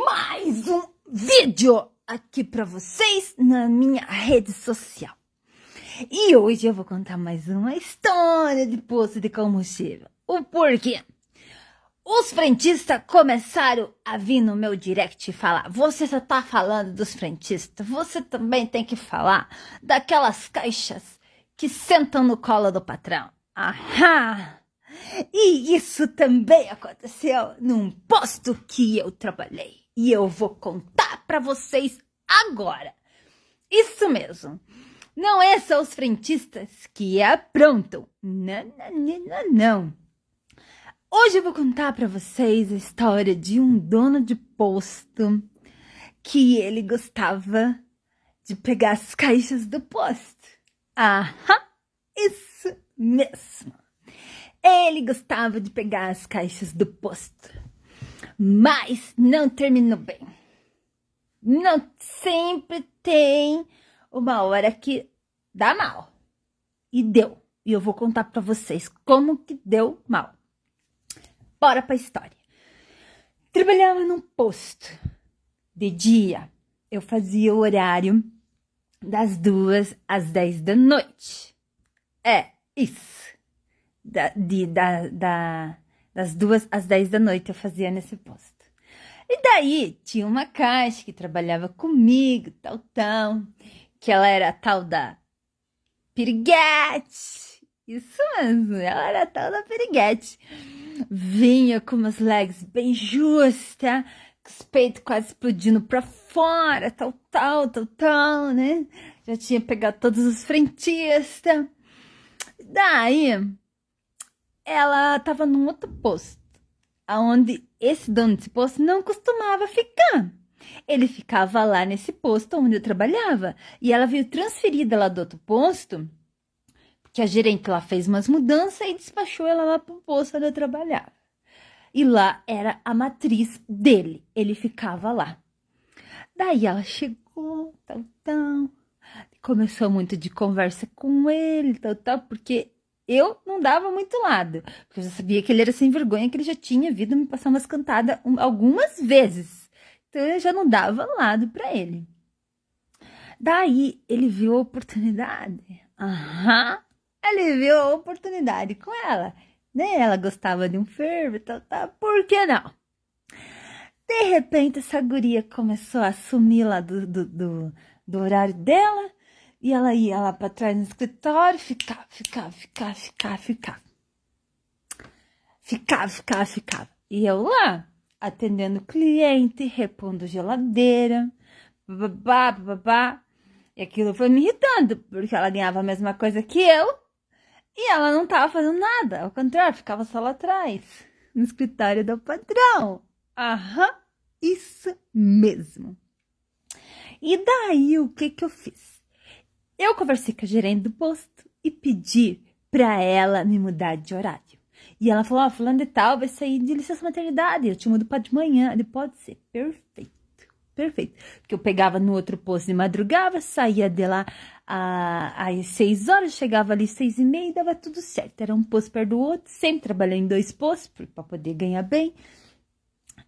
mais um vídeo aqui para vocês na minha rede social. E hoje eu vou contar mais uma história de posto de combustível. O porquê? Os frentistas começaram a vir no meu direct e falar: você só tá falando dos frentistas, você também tem que falar daquelas caixas que sentam no colo do patrão. Aham! E isso também aconteceu num posto que eu trabalhei. E eu vou contar para vocês agora. Isso mesmo. Não é só os frentistas que aprontam. Não. Hoje eu vou contar para vocês a história de um dono de posto que ele gostava de pegar as caixas do posto. Aham, isso mesmo. Ele gostava de pegar as caixas do posto, mas não terminou bem. Não sempre tem uma hora que dá mal. E deu. E eu vou contar para vocês como que deu mal. Bora pra história. Trabalhava num posto. De dia, eu fazia o horário das 2 às 10 da noite. É, isso. Das 2 às 10 da noite eu fazia nesse posto. E daí tinha uma caixa que trabalhava comigo, tal, que ela era a tal da piriguete. Isso mesmo, ela era a tal da piriguete. Vinha com umas legs bem justas, com os peitos quase explodindo pra fora, tal, né? Já tinha pegado todos os frentistas. Daí ela estava num outro posto, onde esse dono desse posto não costumava ficar. Ele ficava lá nesse posto onde eu trabalhava. E ela veio transferida lá do outro posto, porque a gerente lá fez umas mudanças e despachou ela lá para o posto onde eu trabalhava. E lá era a matriz dele. Ele ficava lá. Daí ela chegou, tal. Começou muito de conversa com ele, tal, porque eu não dava muito lado, porque eu já sabia que ele era sem vergonha, que ele já tinha vindo me passar umas cantadas algumas vezes. Então eu já não dava lado para ele. Daí ele viu a oportunidade. Ele viu a oportunidade com ela. Né? Ela gostava de um fervo, tal, por que não? De repente essa guria começou a sumir lá do horário dela. E ela ia lá para trás no escritório, ficava. E eu lá, atendendo cliente, repondo geladeira, babá. E aquilo foi me irritando, porque ela ganhava a mesma coisa que eu e ela não estava fazendo nada. Ao contrário, ficava só lá atrás, no escritório do patrão. Isso mesmo. E daí, o que eu fiz? Eu conversei com a gerente do posto e pedi para ela me mudar de horário. E ela falou, fulano de tal vai sair de licença maternidade, eu te mudo para de manhã. Ele pode ser, perfeito. Porque eu pegava no outro posto de madrugada, saía de lá às 6 horas, chegava ali 6h30 e dava tudo certo. Era um posto perto do outro, sempre trabalhei em 2 postos para poder ganhar bem.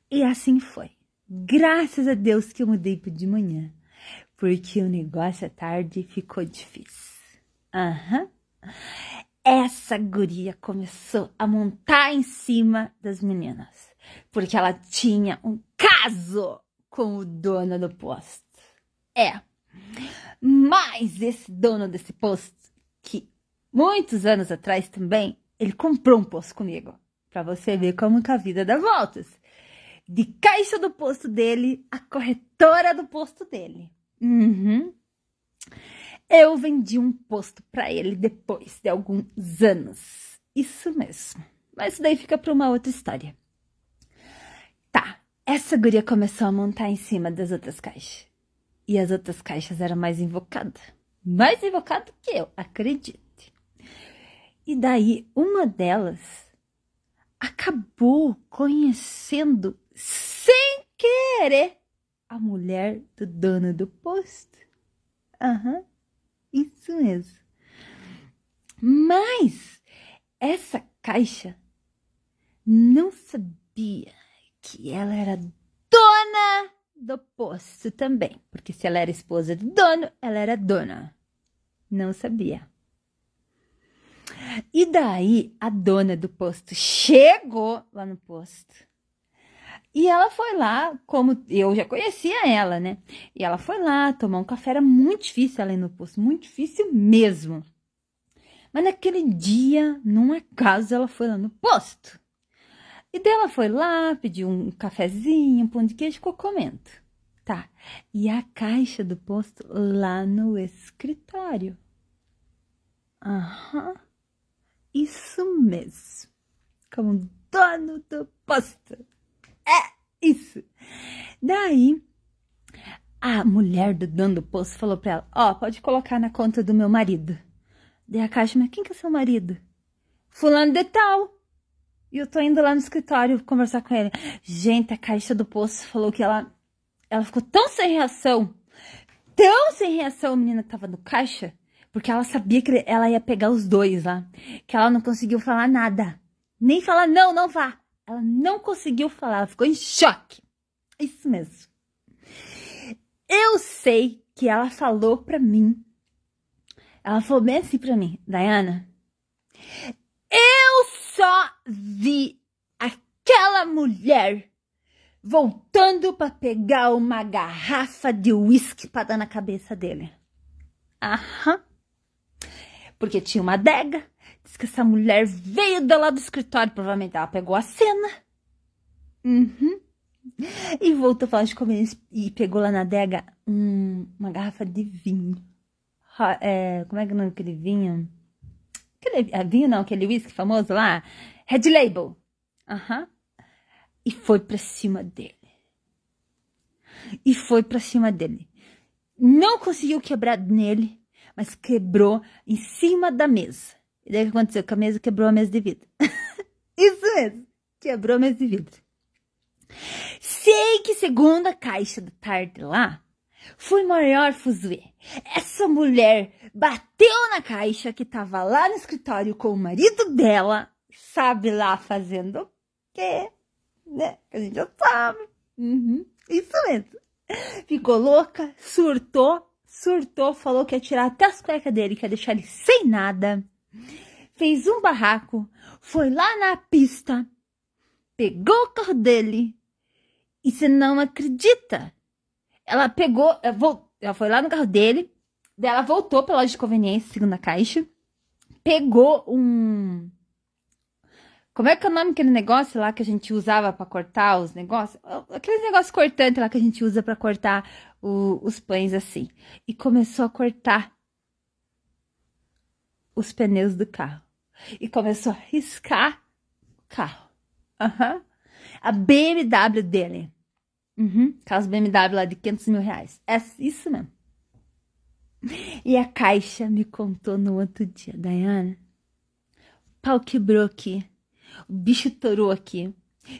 E assim foi. Graças a Deus que eu mudei para de manhã. Porque o negócio à tarde ficou difícil. Essa guria começou a montar em cima das meninas. Porque ela tinha um caso com o dono do posto. Mas esse dono desse posto, que muitos anos atrás também, ele comprou um posto comigo. Pra você ver como que a vida dá voltas. De caixa do posto dele, a corretora do posto dele. Eu vendi um posto para ele depois de alguns anos. Isso mesmo. Mas isso daí fica para uma outra história. Tá, essa guria começou a montar em cima das outras caixas. E as outras caixas eram mais invocadas. Mais invocada que eu, acredite. E daí, uma delas acabou conhecendo, sem querer, a mulher do dono do posto. Isso mesmo. Mas essa caixa não sabia que ela era dona do posto também. Porque se ela era esposa do dono, ela era dona. Não sabia. E daí, a dona do posto chegou lá no posto. E ela foi lá, como eu já conhecia ela, né? E ela foi lá tomar um café. Era muito difícil ela ir no posto. Muito difícil mesmo. Mas naquele dia, num acaso, ela foi lá no posto. E daí ela foi lá, pediu um cafezinho, um pão de queijo, ficou comendo. Tá. E a caixa do posto lá no escritório. Aham. Isso mesmo. Como dono do posto. É, isso. Daí, a mulher do dono do posto falou pra ela, ó, pode colocar na conta do meu marido. Daí a caixa, mas quem que é seu marido? Fulano de tal. E eu tô indo lá no escritório conversar com ele. Gente, a caixa do posto falou que ela ficou tão sem reação, a menina que tava no caixa, porque ela sabia que ela ia pegar os dois lá, que ela não conseguiu falar nada. Nem falar, não vá. Ela não conseguiu falar, ela ficou em choque. Isso mesmo. Eu sei que ela falou pra mim, ela falou bem assim pra mim, Dayana, eu só vi aquela mulher voltando pra pegar uma garrafa de uísque pra dar na cabeça dele. Aham. Porque tinha uma adega. Diz que essa mulher veio de lá do escritório. Provavelmente ela pegou a cena. Uhum. E voltou pra lá de comer e pegou lá na adega uma garrafa de vinho. Como é que é o nome daquele vinho? Vinho não, aquele whisky famoso lá. Red Label. Aham. E foi pra cima dele. Não conseguiu quebrar nele, mas quebrou em cima da mesa. E daí o que aconteceu? Que a mesa quebrou a mesa de vidro. Isso mesmo. Quebrou a mesa de vidro. Sei que segundo a caixa da tarde lá, foi maior fuzuê. Essa mulher bateu na caixa que tava lá no escritório com o marido dela, sabe lá fazendo o quê? Né? Que a gente já sabe. Uhum. Isso mesmo. Ficou louca, surtou, falou que ia tirar até as cuecas dele, que ia deixar ele sem nada. Fez um barraco, foi lá na pista, pegou o carro dele e você não acredita. Ela foi lá no carro dele, daí ela voltou pela loja de conveniência, segunda caixa, pegou como é que é o nome daquele negócio lá que a gente usava pra cortar os negócios? Aquele negócio cortante lá que a gente usa pra cortar os pães assim. E começou a cortar os pneus do carro. E começou a riscar o carro. Uhum. A BMW dele. Aquelas BMW lá de 500 mil reais. É isso mesmo. E a caixa me contou no outro dia, Dayana. O pau quebrou aqui. O bicho torou aqui.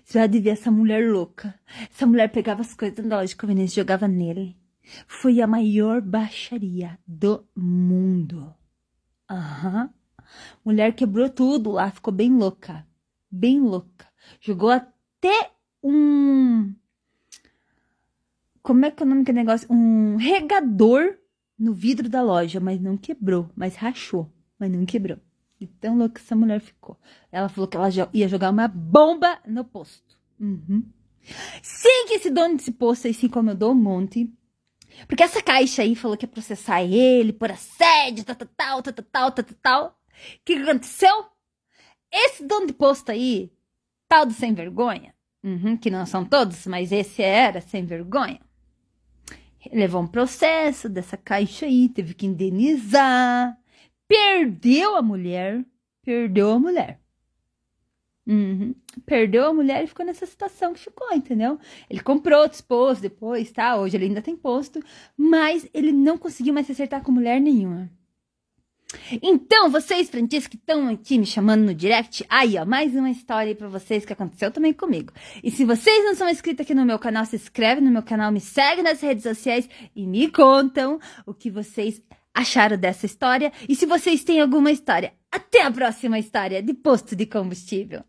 Você já devia essa mulher louca. Essa mulher pegava as coisas da loja de conveniência e jogava nele. Foi a maior baixaria do mundo. Aham. Mulher quebrou tudo lá. Ficou bem louca. Bem louca. Jogou até como é que é o nome daquele negócio? Um regador no vidro da loja. Mas não quebrou. Mas rachou. Mas não quebrou. E tão louca essa mulher ficou. Ela falou que ela ia jogar uma bomba no posto. Sei que esse dono desse posto aí se incomodou um monte. Porque essa caixa aí falou que ia processar ele por assédio, tal. O que aconteceu? Esse dono de posto aí, tal do sem vergonha, que não são todos, mas esse era sem vergonha, levou um processo dessa caixa aí, teve que indenizar. Perdeu a mulher. Perdeu a mulher e ficou nessa situação que ficou, entendeu? Ele comprou outros postos depois, tá? Hoje ele ainda tem posto, mas ele não conseguiu mais se acertar com mulher nenhuma. Então, vocês, frentistas que estão aqui me chamando no direct, aí, ó, mais uma história aí pra vocês que aconteceu também comigo. E se vocês não são inscritos aqui no meu canal, se inscreve no meu canal, me segue nas redes sociais e me contam o que vocês acharam dessa história. E se vocês têm alguma história, até a próxima história de posto de combustível.